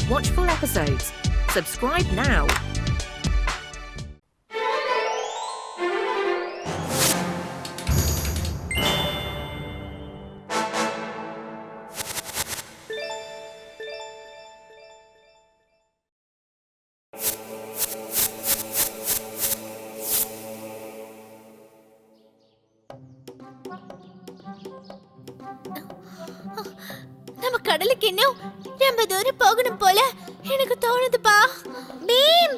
Watch full episodes. Subscribe now. நம்ம கடலுக்கு இன்னும் ரொம்ப தூரம் போகணும் போல எனக்கு தோணுதுப்பா. பீம்,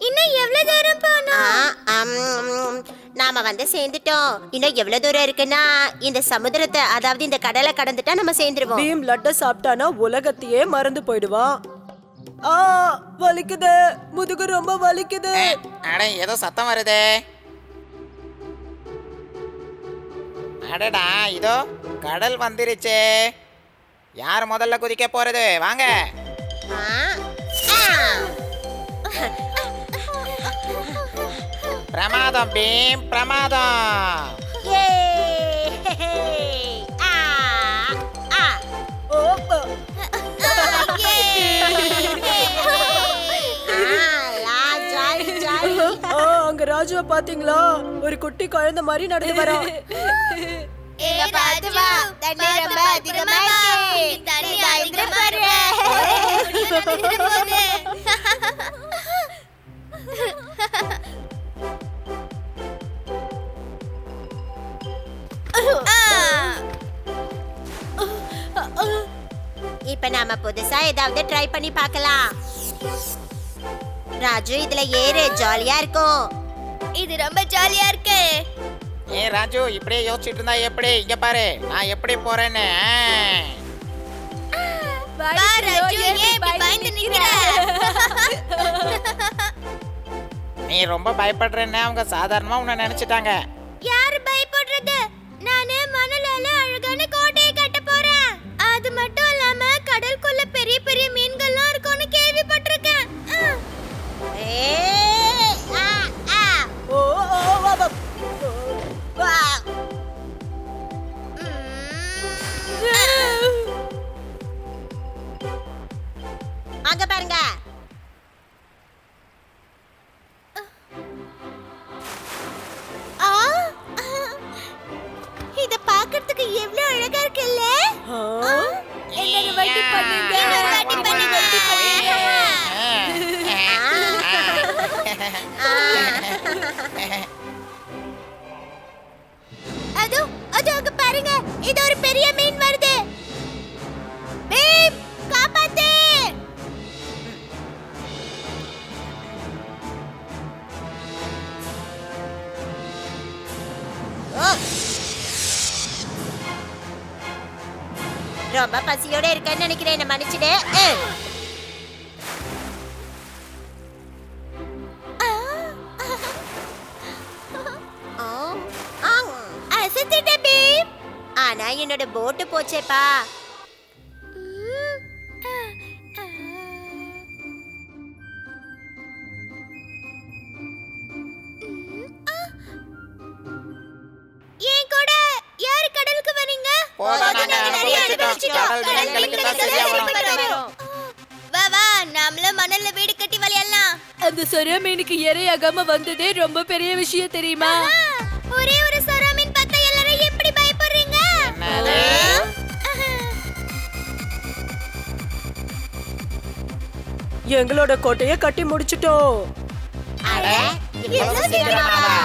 இன்னும் எவ்வளவு தூரம் போகணும்? நாம வந்து சேர்ந்துட்டோம். இன்னும் எவ்வளவு தூரம் இருக்குன்னா இந்த சமுத்திரத்தை, அதாவது இந்த கடலை கடந்துட்டா நம்ம சேர்ந்துருவோம். பீம் லட்ட சாப்பிட்டானா உலகத்தையே மறந்து போயிடுவான். ஆ, வலிக்குது, முதுகு ரொம்ப வலிக்குது. அட ஏதோ சத்தம் வருதே. அடடா, இதோ கடல் வந்துருச்சு. யார் முதல்ல குதிக்க போறது? வாங்க. ஆ, ஆ. பிரமாதம் பீம், பிரமாதம். ஏ, ஆ, ஆ. ஓ, ஆ. ஆ, அங்க ராஜுவ பாத்தீங்களா? ஒரு குட்டி குழந்தை மாதிரி நடந்து வரா. ஏய் ராஜு, தண்ணி ரொம்ப அதிகமா இருக்கு. தண்ணி அதிகமா இருக்கு. இப்ப நாம புதுசா ஏதாவது ட்ரை பண்ணி பார்க்கலாம். ராஜு, இதுல ஏறு, ஜாலியா இருக்கும். இது ரொம்ப ஜாலியா இருக்கு. ஏ ராஜு, இப்படியே யோசிச்சுட்டு இருந்தா எப்படி? இங்க பாரு, நான் எப்படி போறேன்னு. வா ராஜு, ஏன் இப்படி பயந்து நிக்கிற? நீ ரொம்ப பயப்படுறேன்னு அவங்க சாதாரணமா உன்னை நினைச்சிட்டாங்க. யாரு பயப்படுறது? நானே மணலால அழகான கோட்டையை கட்ட போறேன். அது மட்டும் இல்லாம கடலுக்குள்ள பெரிய பெரிய மீன்கள்லாம் இருக்கும்னு கேள்விப்பட்டிருக்கேன். ஏய், ஆ, ஆ. ஓ, ஓ, வா, வா. வா. அங்க பாருங்க. ஆ, இத பார்க்கிறதுக்கு எவ்வளவு அழகா இருக்குல்ல? ஆ, இன்னொரு வாட்டி பண்ணுங்க. இன்னொரு வாட்டி பண்ணுங்க. அதோ அதோ அங்க பாருங்க, இது ஒரு பெரிய மீன் வருது. பீம், காப்பாத்து. ஓ. ரொம்ப பசியோட இருக்கேன்னு நினைக்கிறேன், என்ன மன்னிச்சிடு. அசத்திட்ட பீம். ஆனா என்னோட போட்டு போச்சேப்பா. ஏன் கூட யார் கடலுக்கு வரீங்க? போதும், நாங்க நிறைய அனுபவிச்சிட்டோம். அனுபவிச்சிட்டோம். கடல் எங்களுக்கு தான் சரியா வரும். வா வா, நாமள மணல்ல வீடு கட்டி விளையாடலாம். அந்த சொர மீனுக்கு இரையாகாம வந்ததே ரொம்ப பெரிய விஷயம் தெரியுமா? ஒரே ஒரு சொரா மீன் பார்த்தா எல்லாரும் எப்படி பயப்படுறீங்க? என்னது? எங்களோட கோட்டையை கட்டி முடிச்சிட்டோம். அட, இவ்வளவு இவ்வளவு சீக்கிரமாவா?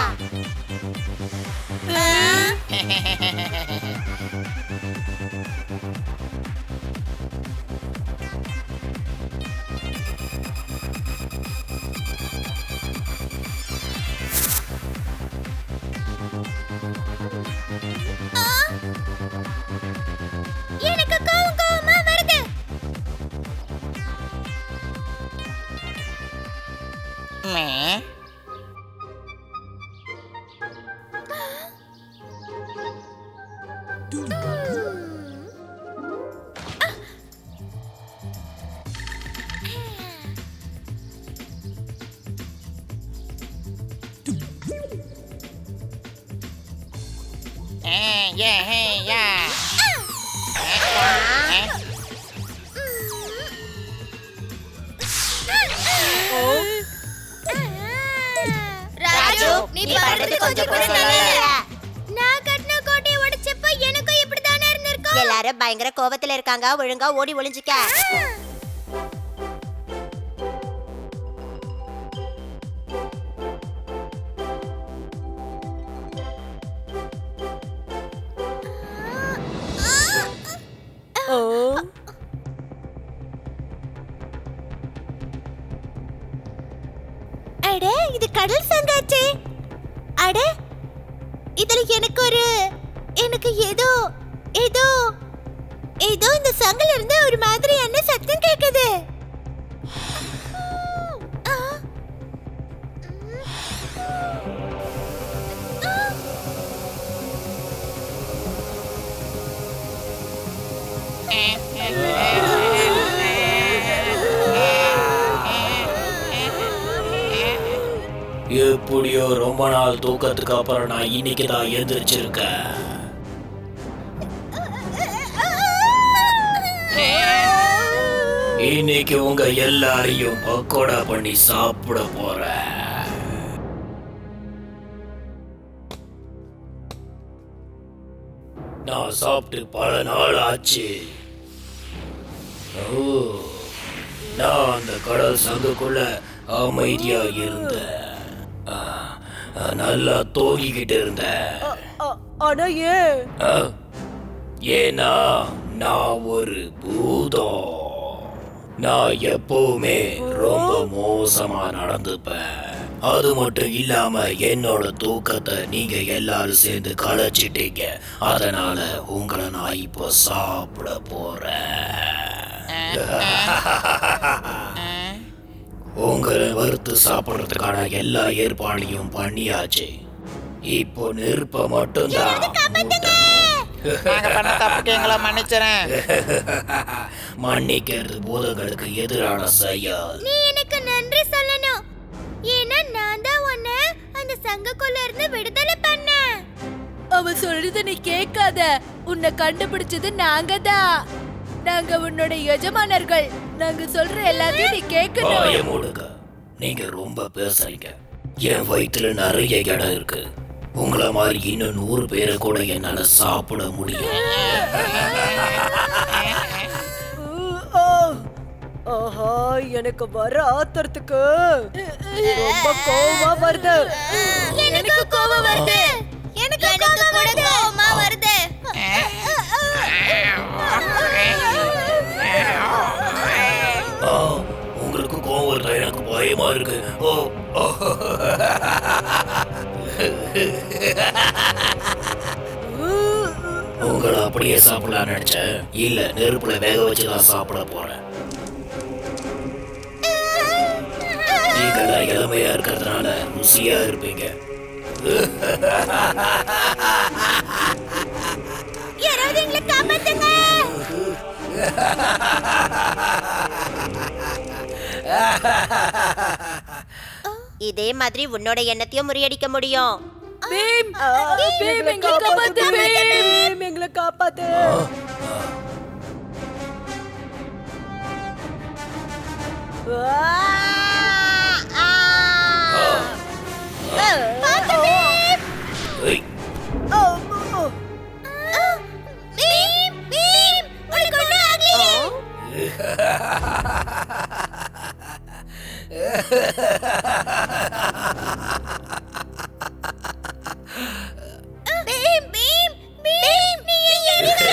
எனக்கு கோவமா வருது. மே. கொஞ்சம் கூட சரியில்ல. நான் கட்டின கோட்டையை உடைச்சப்ப எனக்கும் இப்படிதானே இருந்திருக்கும். எல்லாரும் பயங்கர கோபத்துல இருக்காங்க. ஒழுங்கா ஓடி ஒளிஞ்சுக்க. ஓ அட இது கடல் சங்காச்சே. அட இதுல எனக்கு ஏதோ ஏதோ ஏதோ இந்த சங்கில இருந்து ஒரு மாதிரியான சத்தம் கேக்குது. எப்படியோ ரொம்ப நாள் தூக்கத்துக்கு அப்புறம் நான் இன்னைக்கு தான் எந்திரிச்சிருக்கேன். இன்னைக்கு உங்க எல்லாரையும் பக்கோடா பண்ணி சாப்பிட போறேன். நான் சாப்பிட்டு பல நாள் ஆச்சு. ஓ, நான் அந்த கடல் சங்குக்குள்ள அமைதியா இருந்தேன். நல்லா தூங்கிக்கிட்டு இருந்தேன். ஆனா ஏன்? ஏன்னா நான் ஒரு பூதம். நான் எப்பவுமே ரொம்ப மோசமா நடந்துப்பேன். அது மட்டும் இல்லாம என்னோட தூக்கத்தை நீங்க எல்லாரும் சேர்ந்து கலைச்சிட்டீங்க. அதனால உங்களை நான் இப்போ சாப்பிட போறேன். உங்களை வறுத்து சாப்பிடுறதுக்கான எல்லா ஏற்பாடையும் பண்ணியாச்சு. இப்போ நெருப்ப மட்டும்தான். நாங்க பண்ண தப்புக்கு எங்களை மன்னிச்சிறேன். மன்னிக்கிறது பூதங்களுக்கு எதிரான செயல். நீ எனக்கு நன்றி சொல்லணும். ஏன்னா நான் தான் உன்னை அந்த சங்கக்குள்ள இருந்து விடுதலை பண்ணேன். அவ சொல்றது நீ கேட்காத. உன்னை கண்டுபிடிச்சது நாங்க தான். நாங்க உன்னோட எஜமானர்கள். நாங்க சொல்ற எல்லாத்தையும் நீ கேட்கணும். வாயை மூடுங்க. நீங்க ரொம்ப பேசுறீங்க. என் வயிற்றுல நிறைய இடம் இருக்கு. உங்களை மாதிரி இன்னும் 100 பேரை கூட என்னால சாப்பிட முடியும். ஆஹா, எனக்கு வர ஆத்திரத்துக்கு ரொம்ப கோவமா வருது. எனக்கு கோபம் வருது. எனக்கு கூட கோபமா வருது. உங்களுக்கு கோவம் வருதா? எனக்கு பயமா இருக்கு. ஓ, உங்களை அப்படியே சாப்பிடலாம் நினைச்சேன். இல்ல, நெருப்புல வேக வச்சுதான் சாப்பிட போறேன். நீங்களாம் இளமையா இருக்கிறதுனால ருசியா இருப்பீங்க. யாராவது எங்களை காப்பாத்துங்க. இதே மாதிரி உன்னோட எண்ணத்தையும் முறியடிக்க முடியும். பீம், எங்களை எங்களை காப்பாத்து, பீம், எங்களை காப்பாத்து. ஏய், பீம், பீம், உனக்கு ஒண்ணும் ஆகலையே. பீம், பீம், பீம், நீ எங்க இருக்க?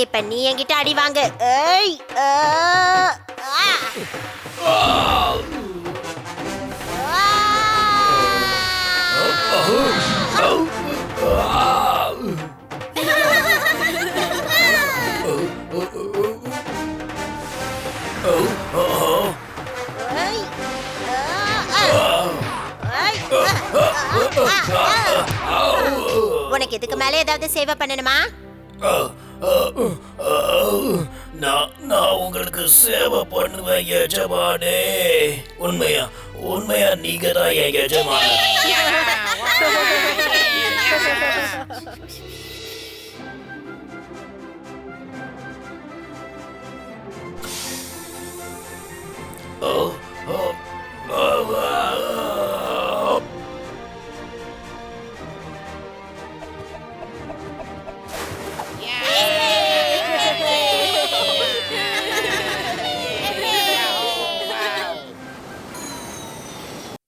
இப்ப நீ என்கிட்ட அடி வாங்கு. ஏய், உனக்கு இதுக்கு மேல ஏதாவது சேவை பண்ணணுமா? நான் உங்களுக்கு சேவை பண்ணுவேன் எஜமானே. உண்மையா நீங்க தான் என் எஜமான.